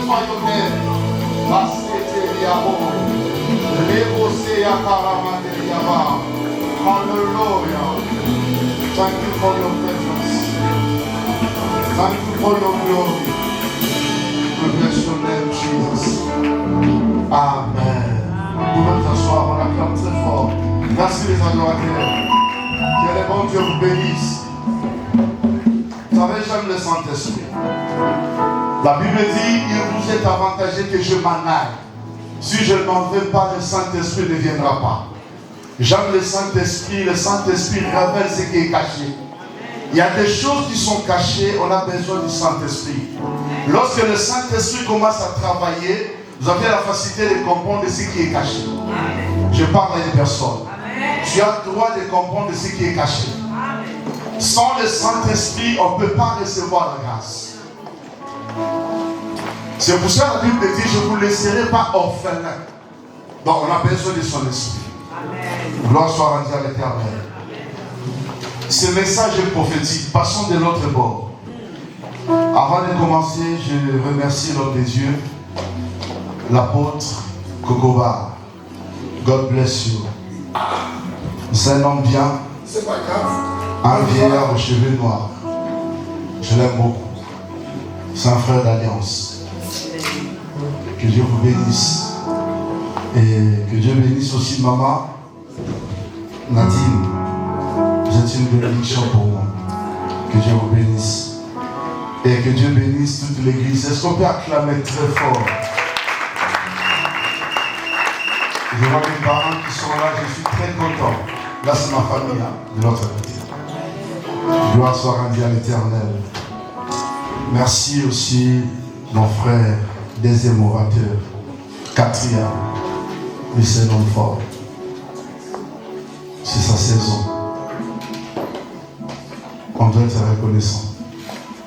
glorify your name. Hallelujah. Thank you for your presence. Thank you for your glory. We bless your name, Jesus. Amen. Vous pouvez vous asseoir, on acclame très fort. Merci les adorateurs. Que les bons Dieu vous bénissent. Vous savez, j'aime le Saint-Esprit. La Bible dit, il vous est avantagé que je m'en aille. Si je ne m'en vais pas, le Saint-Esprit ne viendra pas. J'aime le Saint-Esprit révèle ce qui est caché. Il y a des choses qui sont cachées, on a besoin du Saint-Esprit. Lorsque le Saint-Esprit commence à travailler, vous avez la facilité de comprendre ce qui est caché. Je parle à une personne. Tu as le droit de comprendre ce qui est caché. Sans le Saint-Esprit, on ne peut pas recevoir la grâce. C'est pour ça que la Bible dit, je ne vous laisserai pas orphelin. Donc on a besoin de son esprit. Amen. Gloire soit rendue à l'Éternel. Ce message est prophétique. Passons de l'autre bord. Avant de commencer, je remercie l'homme de Dieu, l'apôtre Kokoba. God bless you. C'est un homme bien. C'est pas grave. Un vieillard aux cheveux noirs. Je l'aime beaucoup. C'est un frère d'alliance. Que Dieu vous bénisse. Et que Dieu bénisse aussi maman Nadine. Vous êtes une bénédiction pour moi. Que Dieu vous bénisse. Et que Dieu bénisse toute l'église. Est-ce qu'on peut acclamer très fort? Je vois mes parents qui sont là. Je suis très content. Là, c'est ma famille, hein, de l'autre côté. Gloire soit rendue à l'Éternel. Merci aussi, mon frère, deuxième orateur, quatrième. Oui, c'est un homme fort. C'est sa saison. On doit être reconnaissant.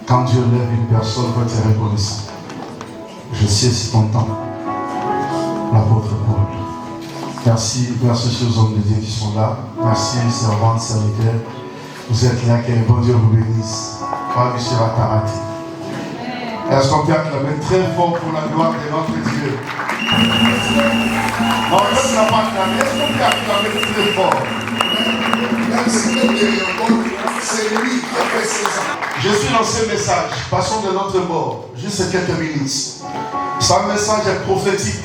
Quand Dieu lève une personne, on doit être reconnaissant. Je sais, c'est ton temps. L'apôtre Paul. Merci aussi aux hommes de Dieu qui sont là. Merci, servantes, serviteurs. Vous êtes là, que le bon Dieu vous bénisse. Pas monsieur Ratarati. Est-ce qu'on peut acclamer très fort pour la gloire de notre Dieu? Non, l'autre n'a pas acclamé. Est-ce qu'on peut acclamer très fort? C'est lui qui a fait ses ans. Je suis dans ce message. Passons de notre bord. Juste quelques minutes. Ce message est prophétique.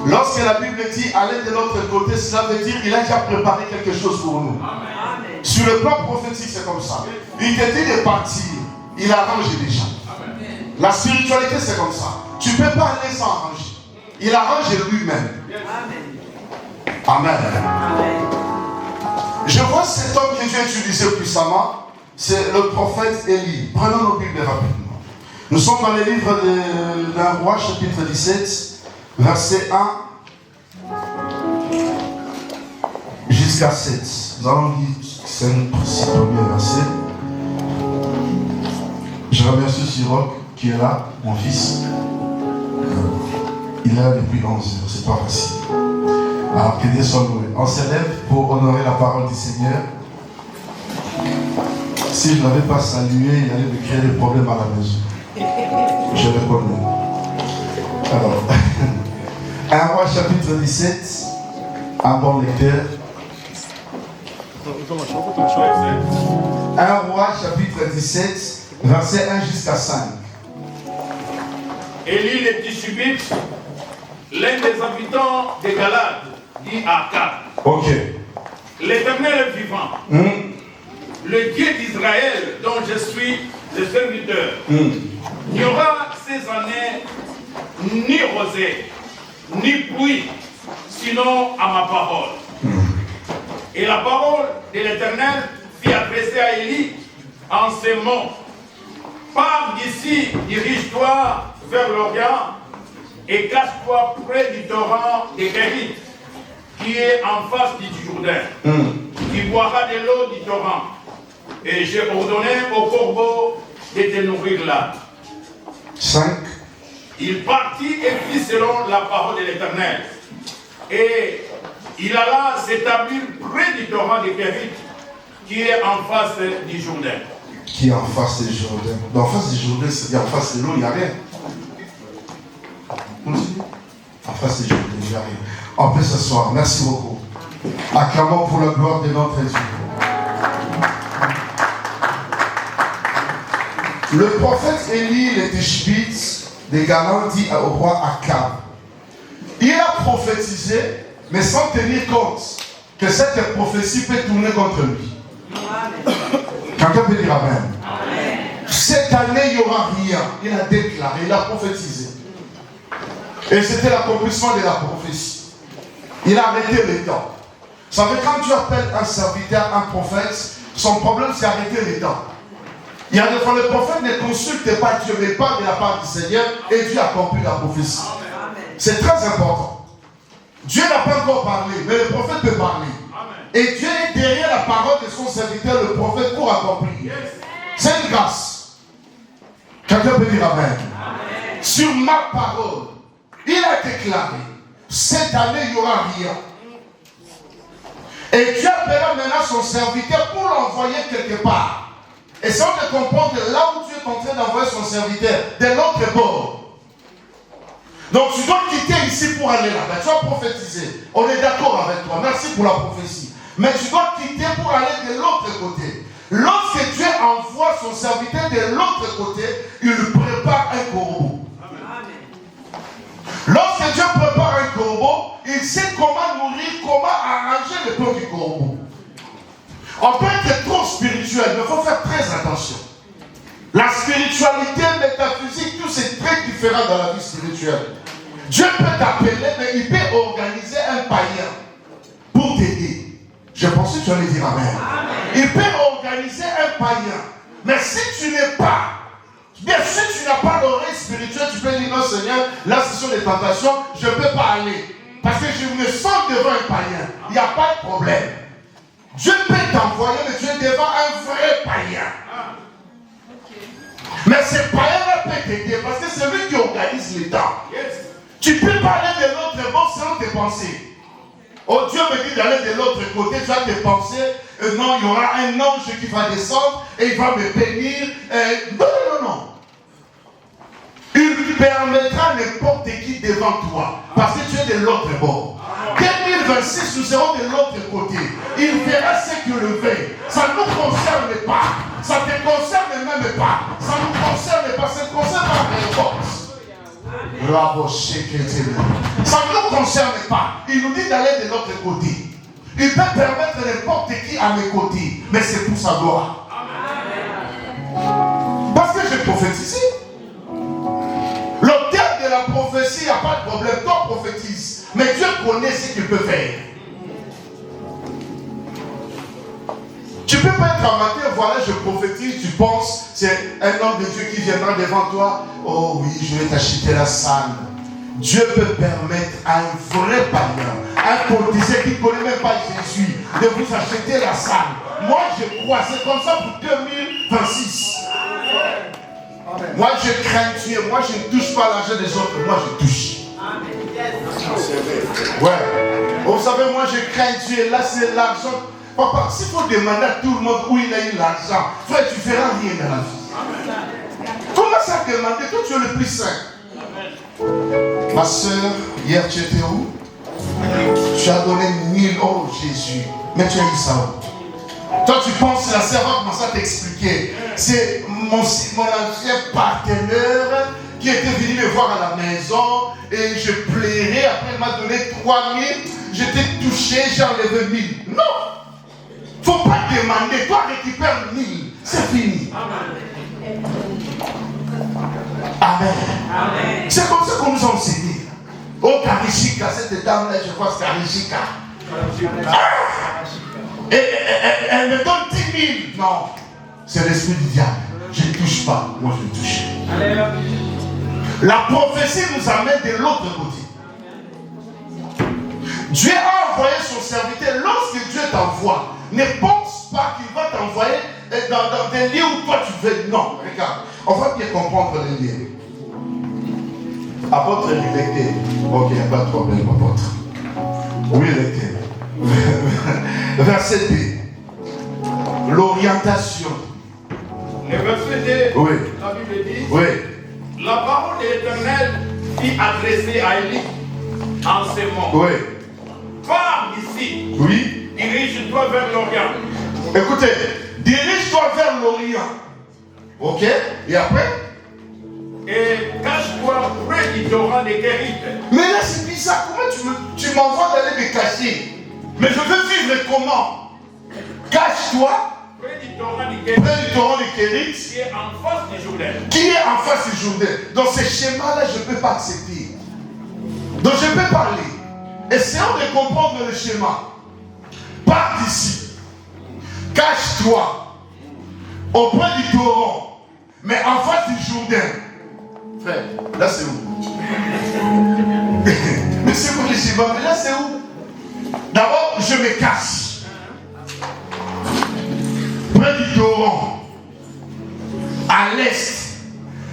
Lorsque la Bible dit allez de l'autre côté, cela veut dire qu'il a déjà préparé quelque chose pour nous. Amen. Sur le plan prophétique, c'est comme ça. Il te dit de partir. Il arrange déjà. La spiritualité, c'est comme ça. Tu ne peux pas aller sans arranger. Il arrange lui-même. Amen. Amen. Je vois cet homme que Dieu a utilisé puissamment. C'est le prophète Élie. Prenons nos Bibles rapidement. Nous sommes dans le livre d'un roi, chapitre 17, verset 1 jusqu'à 7. Nous allons lire 5 premiers versets. Je remercie Siroc qui est là, mon fils. Il est là depuis 11 heures, c'est pas facile. Alors que Dieu soit loué. On s'élève pour honorer la parole du Seigneur. Si je n'avais pas salué, il allait me créer des problèmes à la maison. Je le connais. Alors, 1 Roi chapitre 17, un bon lecteur. 1 Roi chapitre 17, verset 1 jusqu'à 5. Élie le Tishbite, l'un des habitants de Galade, dit à Akab. Ok. L'Éternel est vivant. Le Dieu d'Israël, dont je suis le serviteur. Il n'y aura ces années ni rosée, ni pluie, sinon à ma parole. Et la parole de l'Éternel fut adressée à Élie en ces mots. Pars d'ici, dirige-toi vers l'Orient et cache-toi près du torrent des Kérit, qui est en face du Jourdain. Tu boiras de l'eau du torrent. Et j'ai ordonné au corbeau de te nourrir là. 5. Il partit et fit selon la parole de l'Éternel. Et il alla s'établir près du torrent des Kérit, qui est en face du Jourdain. Qui est en face du Jourdain. En face du Jourdain, c'est-à-dire en face de l'eau, il n'y a rien. Continue. Après, c'est juste, j'arrive. On peut s'asseoir. Merci beaucoup. Acclamons pour la gloire de notre Dieu. Le prophète Élie, le Tishbite des Galants, dit au roi Akab. Il a prophétisé, mais sans tenir compte que cette prophétie peut tourner contre lui. Quelqu'un peut dire Amen. Amen. Cette année, il n'y aura rien. Il a déclaré, il a prophétisé. Et c'était l'accomplissement de la prophétie. Il a arrêté les temps. Vous savez, quand tu appelles un serviteur, un prophète, son problème c'est arrêter les temps. Il y a des fois, le prophète ne consulte pas Dieu, mais pas de la part du Seigneur, et Dieu accomplit la prophétie. C'est très important. Dieu n'a pas encore parlé, mais le prophète peut parler. Et Dieu est derrière la parole de son serviteur, le prophète, pour accomplir. C'est une grâce. Quelqu'un peut dire Amen. Sur ma parole, il a déclaré, cette année, il n'y aura rien. Et Dieu appellera maintenant son serviteur pour l'envoyer quelque part. Et sans te comprendre là où Dieu est en train d'envoyer son serviteur, de l'autre bord. Donc tu dois quitter ici pour aller là-bas. Tu vas prophétiser. On est d'accord avec toi. Merci pour la prophétie. Mais tu dois quitter pour aller de l'autre côté. Lorsque Dieu envoie son serviteur de l'autre côté, il prépare un corbeau. Lorsque Dieu prépare un corbeau, il sait comment nourrir, comment arranger le plan du corbeau. On peut être trop spirituel, mais il faut faire très attention. La spiritualité, métaphysique, tout c'est très différent dans la vie spirituelle. Dieu peut t'appeler, mais il peut organiser un païen pour t'aider. Je pensais que tu allais dire Amen. Il peut organiser un païen. Mais si tu n'es pas, bien sûr tu n'as pas l'oreille spirituelle, tu peux dire non Seigneur, là ce sont des tentations, je ne peux pas aller. Parce que je me sens devant un païen. Il n'y a pas de problème. Dieu peut t'envoyer, mais tu es devant un vrai païen. Mais ce païen-là peut t'aider parce que c'est lui qui organise les temps. Tu peux parler de l'autre bord selon tes pensées. Oh, Dieu me dit d'aller de l'autre côté, tu as tes pensées. Non, il y aura un ange qui va descendre et il va me bénir. Non. Il permettra n'importe qui devant toi parce que tu es de l'autre bord. 2026, nous serons de l'autre côté. Il verra ce que le veut. Ça ne nous concerne pas. Ça ne te concerne même pas. Ça ne nous concerne pas. Ça ne concerne pas ça ne nous concerne pas. Il nous dit d'aller de l'autre côté. Il peut permettre n'importe qui à mes côtés. Mais c'est pour sa gloire. Parce que j'ai prophétisé. L'auteur de la prophétie, il n'y a pas de problème. Toi prophétise. Mais Dieu connaît ce qu'il peut faire. Tu ne peux pas être amateur, voilà, je prophétise, tu penses, c'est un homme de Dieu qui viendra devant toi. Oh oui, je vais t'acheter la salle. Dieu peut permettre à un vrai païen, un politicien qui ne connaît même pas Jésus, de vous acheter la salle. Moi, je crois, c'est comme ça pour 2026. Amen. Moi, je crains Dieu, moi, je ne touche pas l'argent des autres, moi, je touche. Ouais. Vous savez, moi, je crains Dieu, là, c'est l'argent. Papa, s'il faut demander à tout le monde où il a eu l'argent, frère, tu ne feras rien dans la vie. Commence à demander, toi tu es le plus saint. Ma soeur, hier tu étais où? Tu as donné 1000 euros Jésus, mais tu as eu ça où? Toi tu penses que la servante commence à t'expliquer. C'est mon ancien partenaire qui était venu me voir à la maison et je plairais, après il m'a donné 3000, j'étais touché, j'ai enlevé 1000. Non! Il ne faut pas demander, toi récupère 1000, c'est fini. Amen. Amen. C'est comme ça qu'on nous a enseigné. Oh, Karishika, cette dame-là, je crois que c'est Karishika. Elle me donne 10 000. Non, c'est l'esprit du diable. Je ne touche pas, moi je touche. La prophétie nous amène de l'autre côté. Dieu a envoyé son serviteur. Lorsque Dieu t'envoie, ne pense pas qu'il va t'envoyer dans des lieux où toi tu veux. Non, regarde, on va bien comprendre les lieux. Apôtre lecteur. Ok, il n'y a pas de problème, apôtre. Oui, lecteur. Verset 2. L'orientation. Le verset 2, oui. la Bible dit, oui. La parole de l'Éternel dit adressé à Élie en ces mots. Oui. Pars d'ici. Oui. Dirige-toi vers l'Orient. Écoutez, dirige-toi vers l'Orient. Ok. Et après? Et cache-toi près du torrent des Kérites. Mais là, c'est bizarre. Comment tu m'envoies d'aller me cacher? Mais je veux vivre comment? Cache-toi Près du torrent des Kérites. près du torrent des Kérites. Qui est en face du Jourdain. Qui est en face du Jourdain. Dans ce schéma-là, je ne peux pas accepter. Donc je peux parler. Essayons de comprendre le schéma. Pars d'ici. Cache-toi auprès du torrent, mais en face du Jourdain. Frère, là c'est où? Mais c'est pour les schémas, mais là c'est où? D'abord, je me cache près du torrent, à l'est,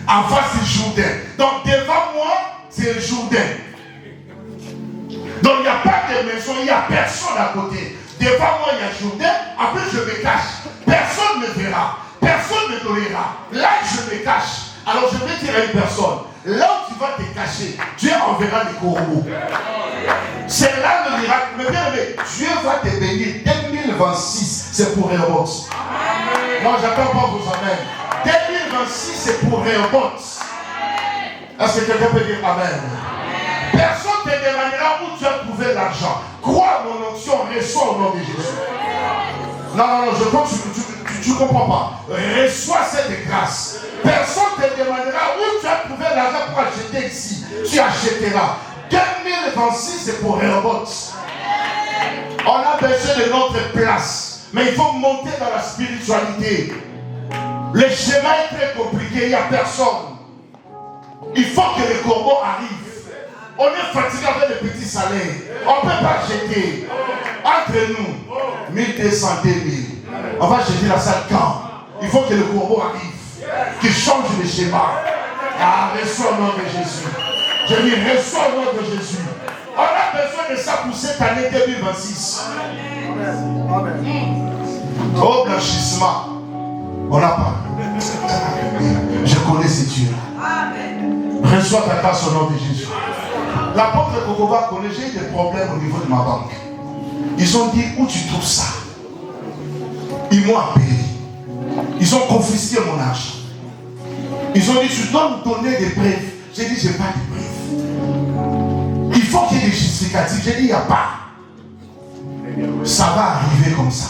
en face du Jourdain. Donc devant moi, c'est le Jourdain. Donc il n'y a pas de maison, il n'y a personne à côté. Devant moi, il y a Jourdain. Après, je me cache. Personne ne me verra. Personne ne tolérera. Là, je me cache. Alors, je vais dire à une personne, là où tu vas te cacher, Dieu enverra les corbeaux. C'est là le miracle. Mais bien, Dieu va te bénir. 2026, c'est pour Rehoboth. Non, j'attends pas vos amens. 2026, c'est pour Rehoboth. Est-ce que quelqu'un peut dire amen? Personne ne te demandera où tu as trouvé l'argent. Crois mon onction, reçois au nom de Jésus. Non, je pense que tu ne comprends pas. Reçois cette grâce. Personne ne te demandera où tu as trouvé l'argent pour acheter ici. Tu achèteras. 2026, c'est pour Rehoboth. On a besoin de notre place. Mais il faut monter dans la spiritualité. Le schéma est très compliqué. Il n'y a personne. Il faut que les corbeaux arrivent. On est fatigué avec les petits salaires. On ne peut pas jeter. Entre nous, 1200, 2000. On va jeter la salle quand? Il faut que le corbeau arrive. Qu'il change le schéma. Ah, reçois au nom de Jésus. Je dis, reçois au nom de Jésus. On a besoin de ça pour cette année 2026. Au blanchissement. On n'a pas. Je connais ces dieux-là. Reçois ta grâce au nom de Jésus. L'apôtre Kokoba connaît, j'ai eu des problèmes au niveau de ma banque. Ils ont dit, où tu trouves ça? Ils m'ont appelé. Ils ont confisqué mon argent. Ils ont dit, tu dois nous donner des preuves. J'ai dit, je n'ai pas de preuves. Il faut qu'il y ait des justificatifs. J'ai dit, il n'y a pas. Ça va arriver comme ça.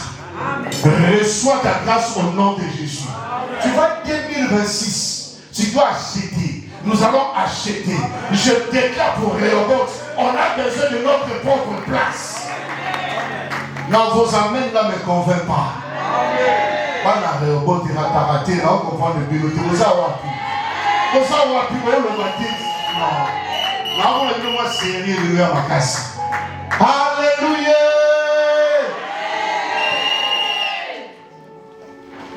Reçois ta grâce au nom de Jésus. Tu vois, 2026, tu dois acheter. Nous allons acheter. Je déclare pour Rehoboth, on a besoin de notre propre place. Non, vos amens là ne me convainquent pas. Voilà, Rehoboth, il va t'arrêter, là, on comprend le bureau. Vous avez le baptême. Non. Là, on va dire, moi, sérieux, le à ma casse. Alléluia.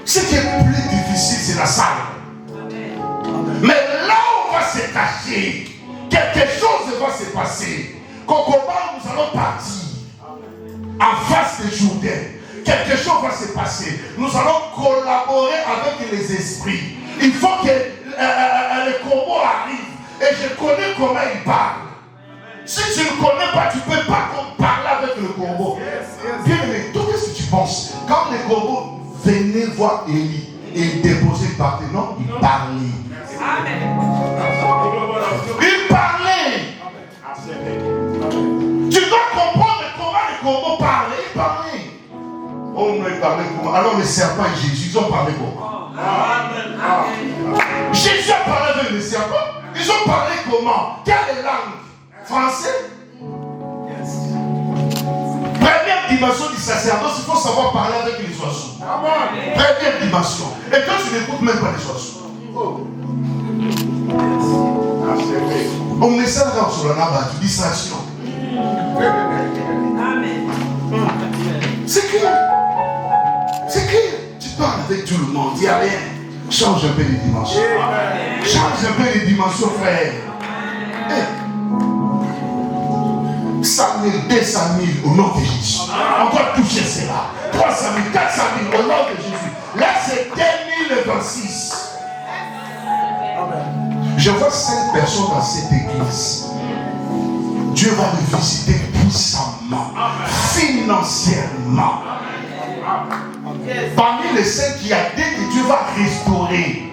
Ce qui est plus difficile, c'est la salle. Mais là où on va se cacher, quelque chose va se passer. Kokoba, nous allons partir en face des Jourdains. Quelque chose va se passer. Nous allons collaborer avec les esprits. Il faut que le corbeau arrive. Et je connais comment il parle. Si tu ne connais pas, tu ne peux pas parler avec le corbeau. Bien aimé, toi, qu'est-ce que tu penses? Quand le corbeau venait voir Élie et il déposait par terre, non, il parlait. Il parlait. Tu dois comprendre comment le corbeau parlait. Il parlait. Oh non, il parlait comment? Alors les serpents et Jésus, ils ont parlé comment? Jésus a parlé avec les serpents. Ils ont parlé comment? Quelle langue? Français? Première dimension du sacerdoce, il faut savoir parler avec les oiseaux. Première dimension. Et quand tu n'écoutes même pas les oiseaux. On me sert sur la naba, tu distraction. C'est clair. C'est clair. Tu parles avec tout le monde, il n'y a rien. Change un peu les dimensions. Change un peu les dimensions, frère. 100 000, 200 000 au nom de Jésus. On doit toucher cela. 300 000, 400 000 au nom de Jésus. Là, c'est 2026. Je vois 5 personnes dans cette église. Dieu va les visiter puissamment, financièrement. Parmi les 5, il y a des que Dieu va restaurer.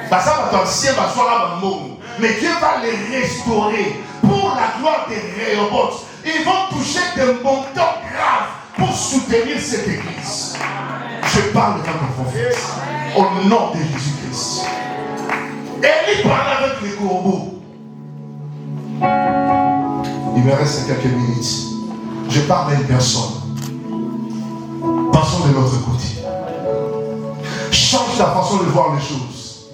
Parce que ça va t'ancien, va soir à monde. Mais Dieu va les restaurer pour la gloire des Rehoboth. Ils vont toucher des montants graves pour soutenir cette église. Je parle dans mon prophète. Au nom de Jésus-Christ. Élie parle avec les corbeaux. Il me reste quelques minutes. Je parle à une personne. Passons de l'autre côté. Change la façon de voir les choses.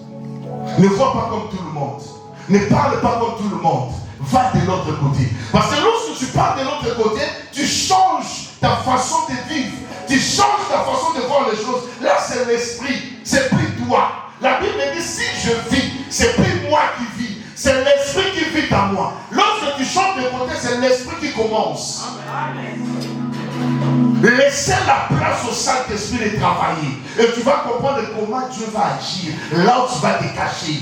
Ne vois pas comme tout le monde. Ne parle pas comme tout le monde. Va de l'autre côté. Parce que lorsque tu parles de l'autre côté, tu changes ta façon de vivre. Tu changes ta façon de voir les choses. Là, c'est l'esprit. C'est plus toi. La Bible dit, si je vis, c'est plus moi qui vis. C'est l'esprit qui vit en moi. Lorsque tu changes de côté, c'est l'esprit qui commence. Laissez la place au Saint-Esprit de travailler. Et tu vas comprendre comment Dieu va agir. Là où tu vas te cacher.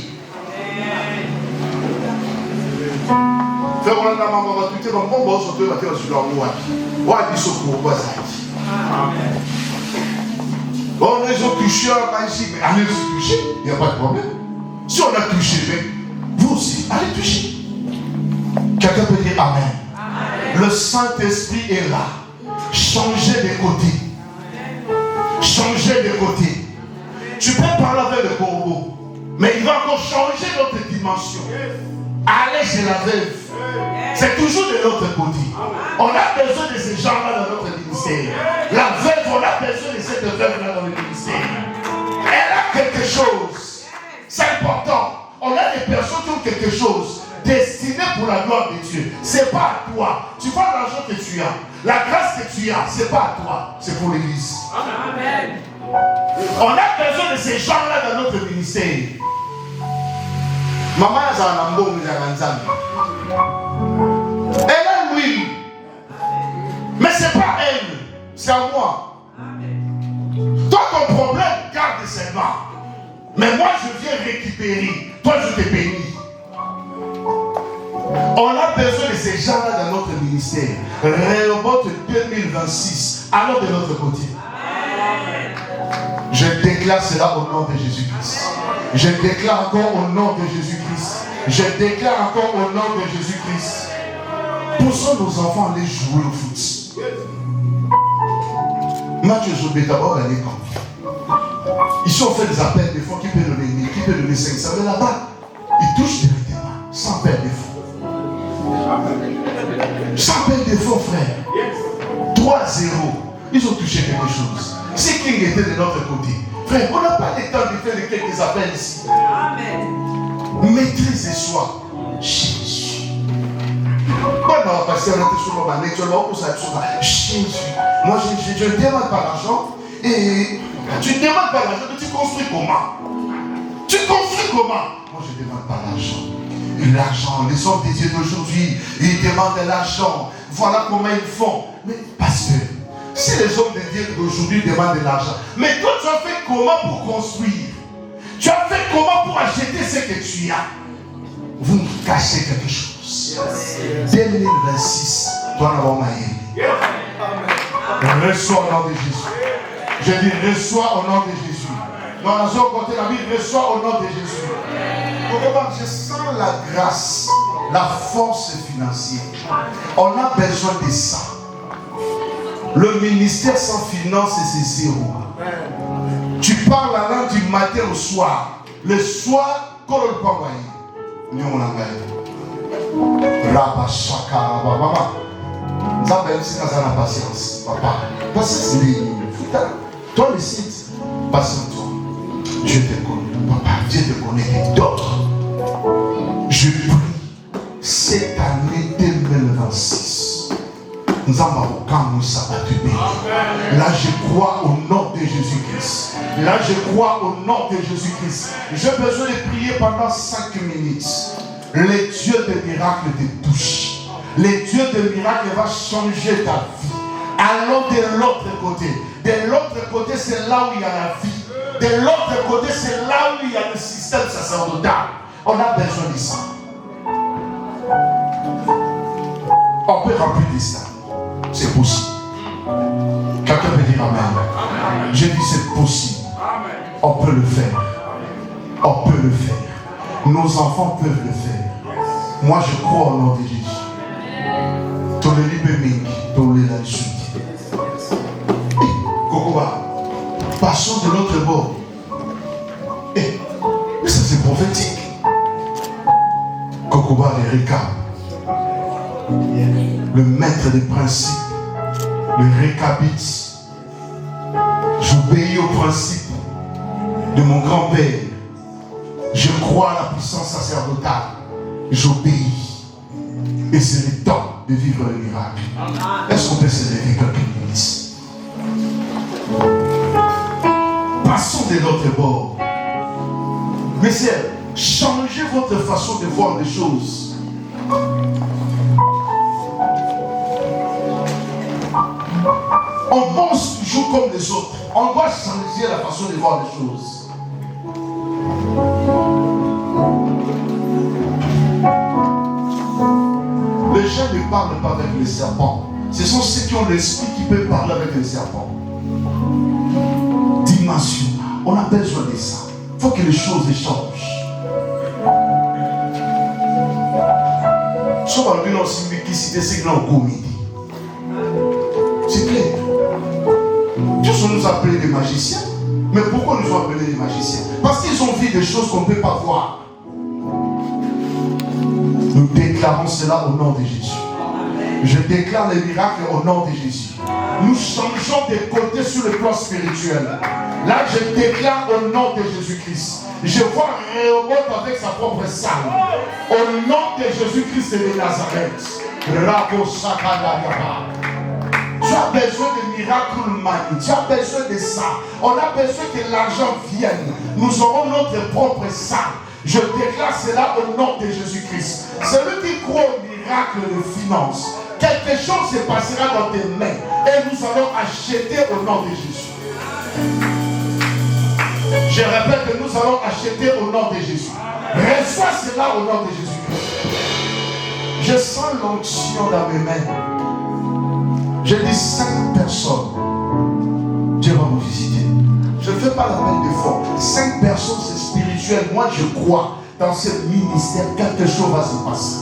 On les a touchés, mais allez se toucher, il n'y a pas de problème. Si on a touché, vous aussi, allez toucher. Quelqu'un peut dire Amen. Amen. Le Saint-Esprit est là. Changez de côté. Changez de côté. Tu peux parler avec le corbeau, mais il va encore changer notre dimension. Allez chez la veuve. C'est toujours de l'autre côté. On a besoin de ces gens-là dans notre ministère. La veuve, on a besoin de cette veuve-là dans le ministère. Elle a quelque chose. C'est important. On a des personnes qui ont quelque chose destiné pour la gloire de Dieu. C'est pas à toi. Tu vois l'argent que tu as. La grâce que tu as, c'est pas à toi. C'est pour l'église. Amen. On a besoin de ces gens-là dans notre ministère. Maman elle a l'huile. Mais c'est pas elle. C'est à moi. Toi, ton problème, garde seulement. Mais moi, je viens récupérer. Toi, je te bénis. On a besoin de ces gens-là dans notre ministère. Rehoboth 2026. Alors de notre côté. Je déclare cela au nom de Jésus-Christ. Je déclare encore au nom de Jésus-Christ. Je déclare encore au nom de Jésus-Christ. Poussons nos enfants à aller jouer au foot. Mathieu Zobé d'abord elle est comme. Ici on fait des appels des fois qui peut donner 1000, qui peut donner 500. Mais là-bas, ils touchent directement, sans perdre d'effort. Sans perdre d'effort, frère. 3-0. Ils ont touché quelque chose. Si King était de notre côté, frère, on n'a pas le temps de faire quelques appels ici. Amen. Maîtrise de soi. Jésus. Moi, je ne demande pas l'argent. Et tu ne demandes pas l'argent, mais tu construis comment? Tu construis comment? Moi, je ne demande pas l'argent. Et l'argent, les hommes des dieux d'aujourd'hui, ils demandent de l'argent. Voilà comment ils font. Mais pasteur, si les hommes des dieux d'aujourd'hui demandent de l'argent, mais toi, tu as fait comment pour construire? Tu as fait comment pour acheter ce que tu as? Vous me cachez quelque chose. 2026, toi, on va reçois au nom de Jésus. Je dis reçois au nom de Jésus. Dans la zone côté la Bible, reçois au nom de Jésus. Je sens la grâce, la force financière. On a besoin de ça. Le ministère sans finance, c'est zéro. Tu parles la langue du matin au soir. Le soir, quand on le peut envoyer. Nous on l'envoie. Rabba Shaka, Rabba. Nous avons aussi dans la patience, papa. Patience, toi le site, patiente-toi. Dieu te connaît, papa. Dieu te connaît et d'autres. Je prie cette année 2026. Nous avons aucun sabbat béni. Là, je crois au nom de Jésus-Christ. Là, je crois au nom de Jésus-Christ. J'ai besoin de prier pendant 5 minutes. Le Dieu des miracles te touche. Le Dieu des miracles va changer ta vie. Allons de l'autre côté. De l'autre côté, c'est là où il y a la vie. De l'autre côté, c'est là où il y a le système sacerdotal. On a besoin de ça. On peut remplir de ça. C'est possible. Quelqu'un peut dire Amen. J'ai dit c'est possible. On peut le faire. On peut le faire. Nos enfants peuvent le faire. Moi je crois au nom de Jésus. Toleli Beming, Toleli la suite. Kokoba, passons de l'autre bord. Mais ça c'est prophétique. Kokoba les Reka, le maître des principes, le Rekabit. J'obéis aux principes de mon grand-père. Je crois à la puissance sacerdotale. J'obéis. Et c'est le temps de vivre le miracle. Est-ce qu'on peut se lever quelques minutes? Passons de l'autre bord. Messieurs, changez votre façon de voir les choses. On pense toujours comme les autres. On doit changer la façon de voir les choses. Les gens ne parlent pas avec les serpents. Ce sont ceux qui ont l'esprit qui peuvent parler avec les serpents. Dimension. On a besoin de ça. Il faut que les choses changent. C'est clair. Dieu nous a appelés des magiciens. Mais pourquoi nous ont appelés des magiciens? Parce qu'ils ont vu des choses qu'on ne peut pas voir. Nous déclarons cela au nom de Jésus. Je déclare les miracles au nom de Jésus. Nous changeons de côté sur le plan spirituel. Là, je déclare au nom de Jésus-Christ. Je vois Rehoboth avec sa propre salle. Au nom de Jésus-Christ de Nazareth. Tu as besoin de miracles humains. Tu as besoin de ça. On a besoin que l'argent vienne. Nous aurons notre propre salle. Je déclare cela au nom de Jésus-Christ. Celui qui croit au miracle de finances, quelque chose se passera dans tes mains et nous allons acheter au nom de Jésus. Je répète que nous allons acheter au nom de Jésus. Reçois cela au nom de Jésus-Christ. Je sens l'onction dans mes mains. J'ai dit 5 personnes. Dieu va vous visiter. Je ne fais pas la peine de fort. 5 personnes, c'est spirituel. Moi, je crois dans ce ministère, quelque chose va se passer.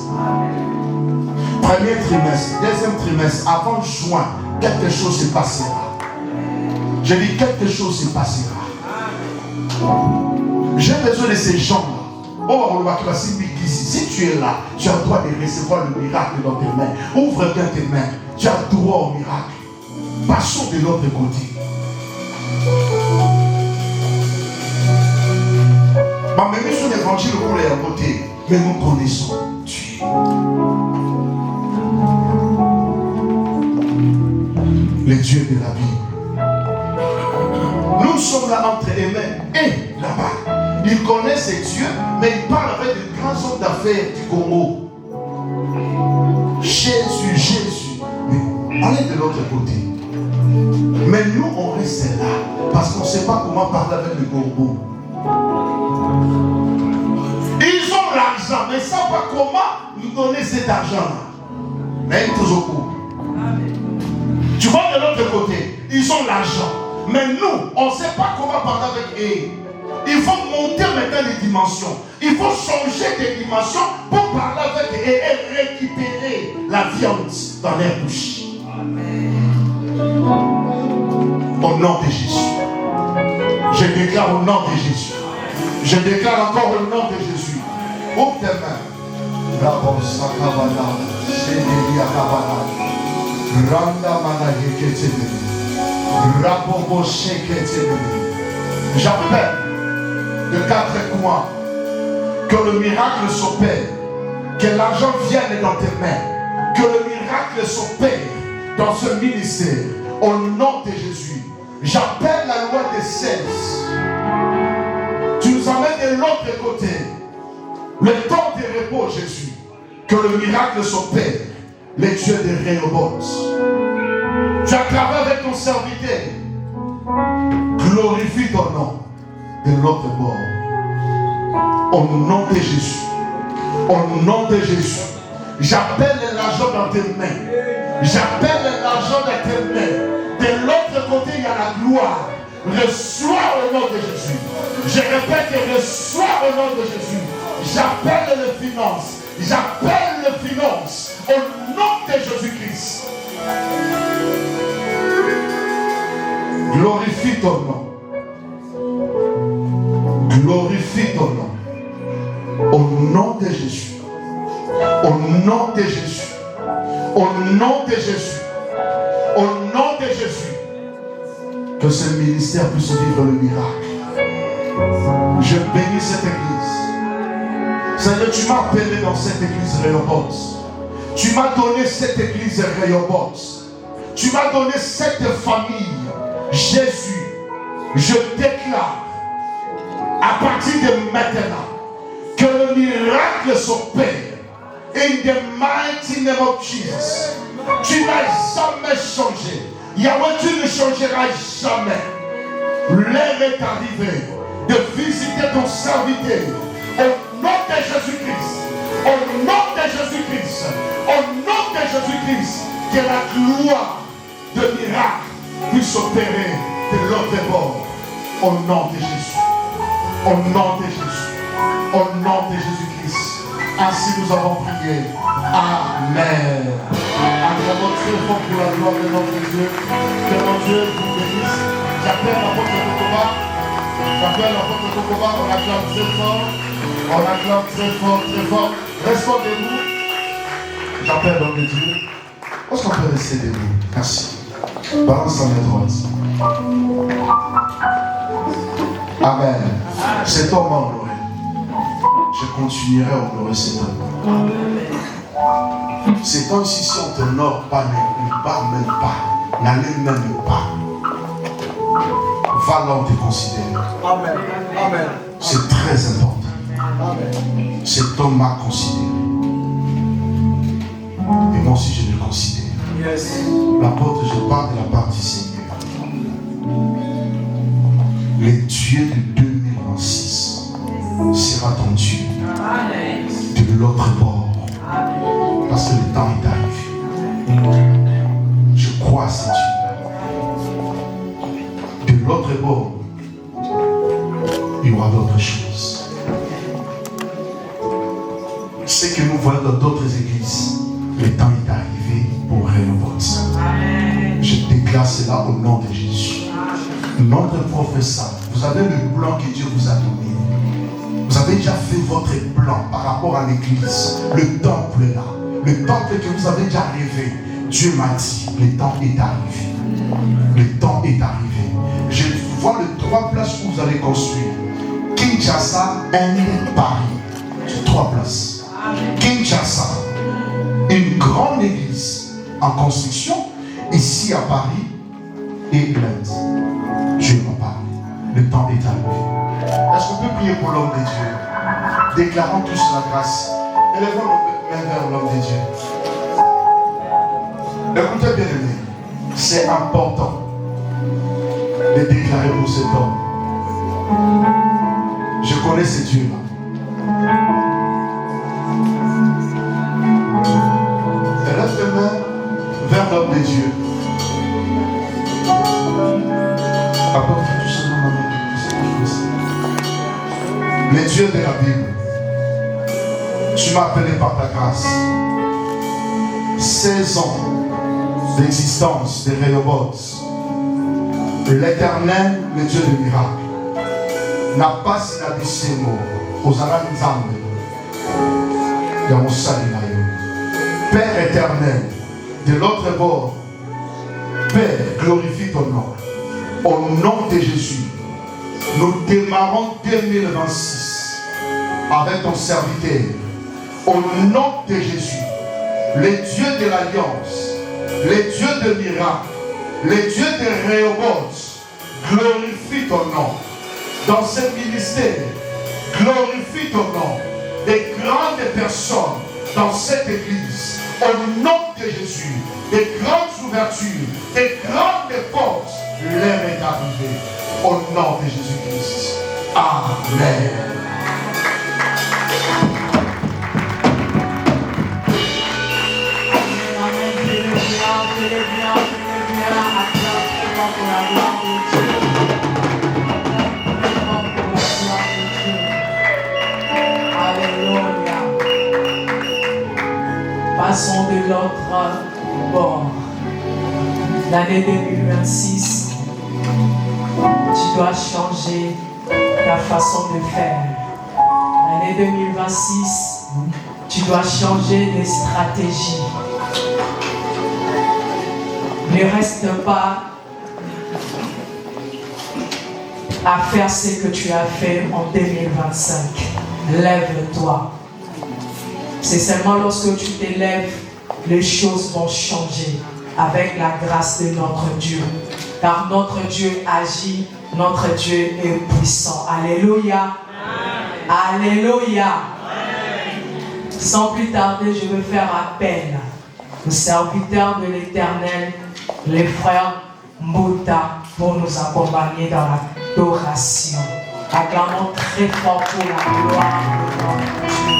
Premier trimestre, deuxième trimestre, avant juin, quelque chose se passera. Je dis quelque chose se passera. J'ai besoin de ces gens-là. Si tu es là, tu as le droit de recevoir le miracle dans tes mains. Ouvre bien tes mains. Tu as le droit au miracle. Passons de l'autre côté. Ma même sur l'évangile pour les côté, mais nous connaissons Dieu. Le Dieu de la vie. Nous sommes là entre les mains et là-bas. Ils connaissent Dieu, mais ils parlent avec de grands hommes d'affaires du Congo. Jésus, Jésus. Mais allez de l'autre côté. Mais nous, on reste là parce qu'on ne sait pas comment parler avec le Congo. Ils ont l'argent, mais ils ne savent pas comment nous donner cet argent-là. Mais ils sont au cours. Tu vois de l'autre côté, ils ont l'argent. Mais nous, on ne sait pas comment parler avec eux. Il faut monter maintenant les dimensions. Il faut changer de dimension pour parler avec eux et récupérer la viande dans leur bouche. Au nom de Jésus. Je déclare au nom de Jésus. Je déclare encore au nom de Jésus. Ouvre tes mains. J'appelle de 4 coins que le miracle s'opère, que l'argent vienne dans tes mains, que le miracle s'opère dans ce ministère. Au nom de Jésus, j'appelle la loi des 16. Tu nous amènes de l'autre côté. Le temps de repos, Jésus. Que le miracle s'opère. Les dieux de Rehoboth. Tu as travaillé avec ton serviteur. Glorifie ton nom de l'autre bord. Au nom de Jésus. Au nom de Jésus. J'appelle l'argent dans tes mains. J'appelle l'argent dans tes mains. De l'autre côté, il y a la gloire. Reçois au nom de Jésus. Je répète, reçois au nom de Jésus. J'appelle les finances. J'appelle les finances au nom de Jésus-Christ. Glorifie ton nom. Glorifie ton nom. Au nom de Jésus. Au nom de Jésus. Au nom de Jésus. Au nom de Jésus. Que ce ministère puisse vivre le miracle. Je bénis cette église. Seigneur, tu m'as appelé dans cette église Rehoboth. Tu m'as donné cette église Rehoboth. Tu m'as donné cette famille. Jésus, je déclare à partir de maintenant que le miracle s'opère. In the mighty name of Jesus. Tu n'as jamais changé. Yahweh, tu ne changeras jamais. L'heure est arrivée de visiter ton serviteur. Au nom de Jésus-Christ. Au nom de Jésus-Christ. Au nom de Jésus-Christ. Que la gloire de miracle puisse opérer de l'autre bord. Au nom de Jésus. Au nom de Jésus. Au nom de Jésus-Christ. Ainsi nous avons prié. Amen. Acclamons très fort pour la gloire de notre Dieu. Que mon Dieu vous bénisse. J'appelle l'apôtre Tokoba. J'appelle l'apôtre Tokoba. On acclame très fort. On acclame très fort, très fort. Restez-vous. J'appelle l'homme de Dieu. Est-ce qu'on peut rester debout? Merci. Balance à main droite. Amen. Cet homme m'a honoré. Je continuerai à honorer cet homme. Cet homme, si on t'honore pas, ne parle même pas, n'allez même pas, va là où te considère. Amen. Amen. C'est très important. Amen. Cet homme m'a considéré. Et moi aussi, je le considère. Yes. L'apôtre, je parle de la part du Seigneur. Le Dieu de 2026 sera ton Dieu. Amen. De l'autre bord. Amen. Parce que le temps est arrivé. Je crois à ce Dieu. De l'autre bord, il y aura d'autres choses. Ce que nous voyons dans d'autres églises, le temps est arrivé pour Rehoboth. Je déclare cela au nom de Jésus. Notre professeur, vous avez le plan que Dieu vous a donné. Vous avez déjà fait votre plan par rapport à l'église. Le temple est là. Le temple que vous avez déjà rêvé. Dieu m'a dit, le temps est arrivé. Le temps est arrivé. Je vois les 3 places où vous allez construire. Kinshasa et Paris. C'est 3 places. Kinshasa, une grande église en construction, ici à Paris et l'Inde. Dieu m'a parlé. Le temps est arrivé. Est-ce qu'on peut prier pour l'homme de Dieu? Déclarons tous la grâce. Élevons nos mains vers l'homme de Dieu. Écoutez bien aimé, c'est important de déclarer pour cet homme. Je connais ce Dieu-là. Lève tes mains vers l'homme de Dieu. Apporte tout simplement ma main. Le Dieu de la Bible, tu m'as appelé par ta grâce. 16 ans d'existence de Rehoboth. L'Éternel, le Dieu de miracle, n'a pas syllabissé mot aux Alanzambe. Dans mon salut. Père éternel, de l'autre bord, Père, glorifie ton nom. Au nom de Jésus, nous démarrons 2026 avec ton serviteur. Au nom de Jésus, le Dieu de l'Alliance, le Dieu de miracle, le Dieu de Rehoboth, glorifie ton nom. Dans ce ministère, glorifie ton nom. Des grandes personnes dans cette église, au nom de Jésus, des grandes ouvertures, des grandes portes, l'heure est arrivée. Au nom de Jésus-Christ. Amen. Alléluia. Passons de l'autre bord. L'année 2026, tu dois changer ta façon de faire. L'année 2026, tu dois changer de stratégie. Ne reste pas à faire ce que tu as fait en 2025. Lève-toi. C'est seulement lorsque tu t'élèves, les choses vont changer avec la grâce de notre Dieu. Car notre Dieu agit, notre Dieu est puissant. Alléluia. Alléluia. Sans plus tarder, je veux faire appel aux serviteurs de l'Éternel, les frères Mbouta, pour nous accompagner dans l'adoration. Acclamons très fort pour la gloire de notre Dieu.